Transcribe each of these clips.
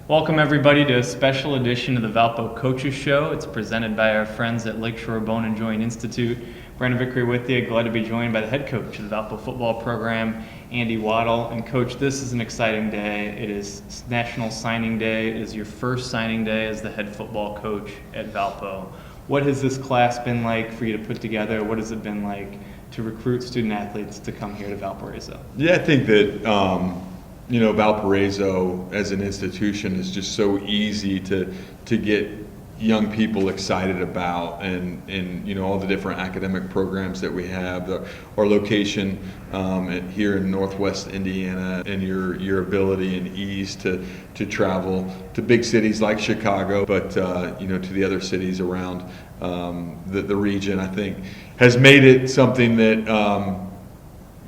Welcome everybody to a special edition of the Valpo Coaches Show. It's presented by our friends at Lakeshore Bone and Joint Institute. Brandon Vickery with you. Glad to be joined by the head coach of the Valpo football program, Andy Waddle. And Coach, this is an exciting day. It is National Signing Day. It is your first signing day as the head football coach at Valpo. What has this class been like for you to put together? What has it been like to recruit student athletes to come here to Valparaiso? Yeah, I think that Valparaiso as an institution is just so easy to get young people excited about, and all the different academic programs that we have, our location here in Northwest Indiana, and your ability and ease to travel to big cities like Chicago, but to the other cities around the region, I think has made it something that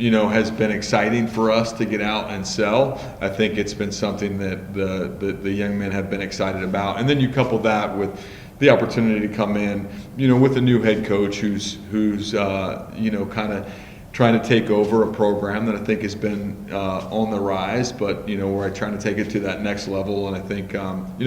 has been exciting for us to get out and sell. I think it's been something that the young men have been excited about. And then you couple that with the opportunity to come in, with a new head coach who's kind of trying to take over a program that I think has been on the rise, but, we're trying to take it to that next level. And I think,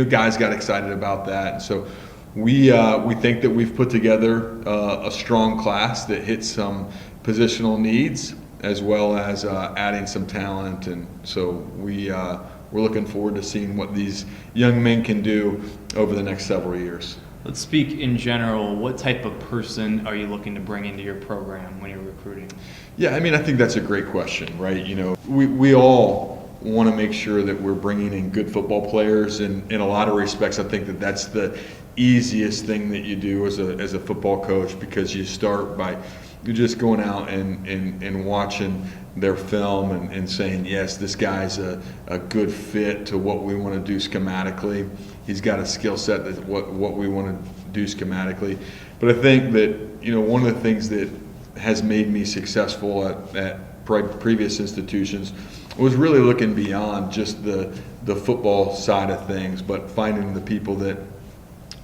guys got excited about that. And so we think that we've put together a strong class that hits some positional needs, as well as adding some talent, and so we're looking forward to seeing what these young men can do over the next several years. Let's speak in general. What type of person are you looking to bring into your program when you're recruiting? Yeah, I think that's a great question, right? We all want to make sure that we're bringing in good football players, and in a lot of respects, I think that that's the easiest thing that you do as a football coach, because you start by you're just going out and watching their film and saying, yes, this guy's a good fit to what we want to do schematically. He's got a skill set that's what we want to do schematically. But I think that, one of the things that has made me successful at previous institutions was really looking beyond just the football side of things, but finding the people that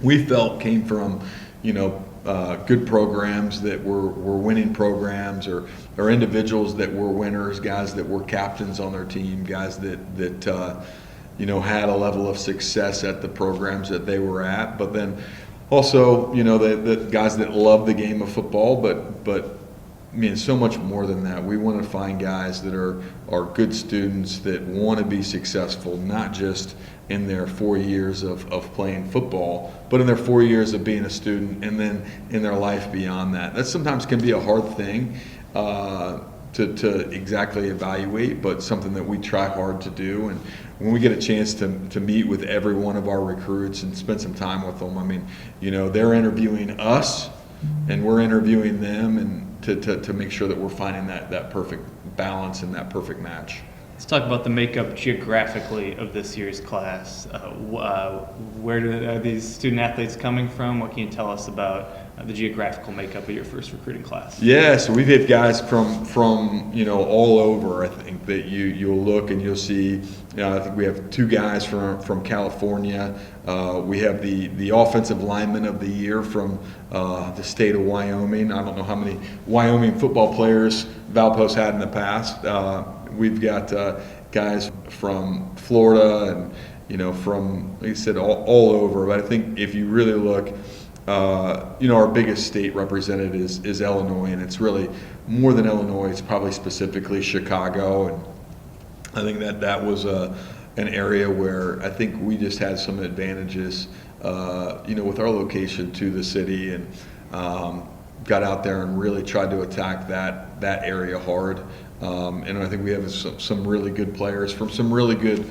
we felt came from, good programs that were winning programs, or individuals that were winners, guys that were captains on their team, guys that had a level of success at the programs that they were at, but then also the guys that love the game of football, but so much more than that. We want to find guys that are good students that want to be successful, not just in their 4 years of playing football, but in their 4 years of being a student, and then in their life beyond that. That sometimes can be a hard thing to exactly evaluate, but something that we try hard to do. And when we get a chance to meet with every one of our recruits and spend some time with them, they're interviewing us and we're interviewing them, and to make sure that we're finding that perfect balance and that perfect match. Let's talk about the makeup geographically of this year's class. Where are these student athletes coming from? What can you tell us about the geographical makeup of your first recruiting class? Yeah, so we've had guys from all over. I think that you'll look and you'll see. I think we have 2 guys from California. We have the offensive lineman of the year from the state of Wyoming. I don't know how many Wyoming football players Valpo's had in the past. We've got guys from Florida and from, like I said, all over. But I think if you really look, our biggest state represented is Illinois, and it's really more than Illinois. It's probably specifically Chicago, and I think that was an area where I think we just had some advantages, with our location to the city, and got out there and really tried to attack that area hard. And I think we have some really good players from some really good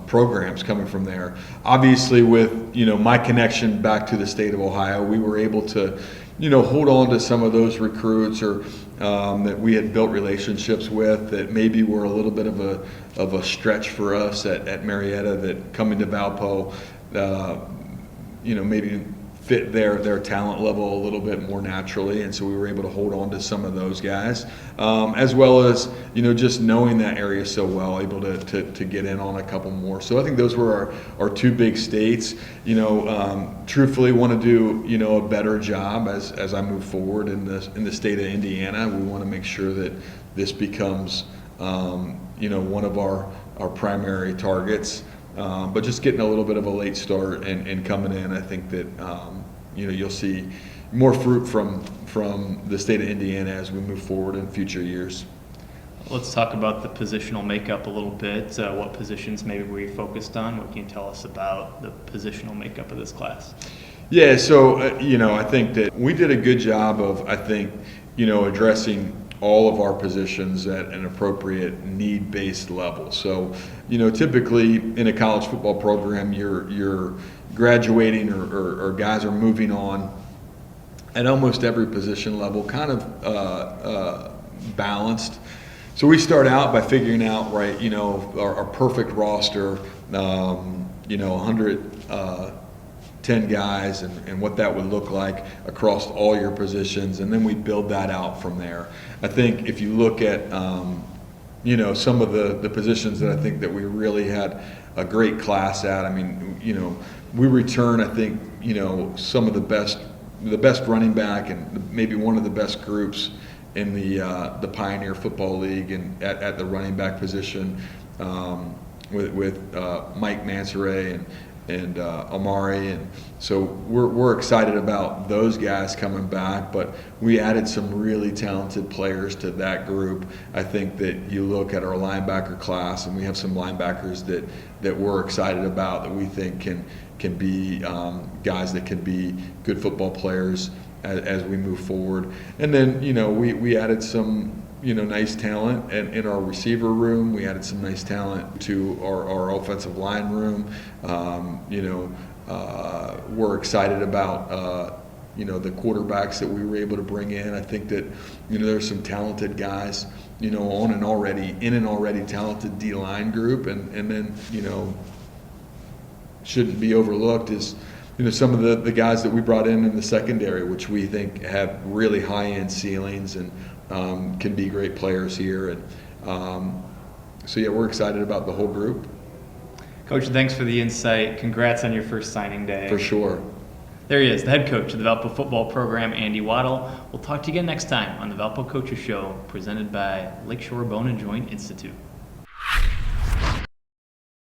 programs coming from there. Obviously, with my connection back to the state of Ohio, we were able to hold on to some of those recruits, or that we had built relationships with, that maybe were a little bit of a stretch for us at Marietta, that coming to Valpo maybe fit their talent level a little bit more naturally, and so we were able to hold on to some of those guys, as well as just knowing that area so well, able to get in on a couple more. So I think those were our 2 big states. Truthfully, want to do a better job as I move forward in the state of Indiana. We want to make sure that this becomes one of our primary targets. But just getting a little bit of a late start and coming in, I think that you'll see more fruit from the state of Indiana as we move forward in future years. Let's talk about the positional makeup a little bit. What positions maybe were you focused on? What can you tell us about the positional makeup of this class? Yeah, so I think that we did a good job of addressing all of our positions at an appropriate need-based level. So, typically in a college football program, you're graduating or guys are moving on at almost every position level, kind of balanced. So we start out by figuring out, our perfect roster, 110 guys and what that would look like across all your positions, and then we build that out from there. I think if you look at, some of the positions that I think that we really had a great class at, I mean, we return, I think, some of the best running back and maybe one of the best groups in the Pioneer Football League and at the running back position with Mike Mansoure and Amari, and so we're excited about those guys coming back. But we added some really talented players to that group. I think that you look at our linebacker class, and we have some linebackers that we're excited about that we think can be guys that can be good football players as we move forward. And then we added some nice talent in our receiver room. We added some nice talent to our offensive line room. We're excited about the quarterbacks that we were able to bring in. I think that there's some talented guys in an already talented D-line group, and then shouldn't be overlooked is some of the guys that we brought in the secondary, which we think have really high-end ceilings and can be great players here. And we're excited about the whole group. Coach, thanks for the insight. Congrats on your first signing day. For sure. There he is, the head coach of the Valpo football program, Andy Waddle. We'll talk to you again next time on the Valpo Coaches Show, presented by Lakeshore Bone and Joint Institute.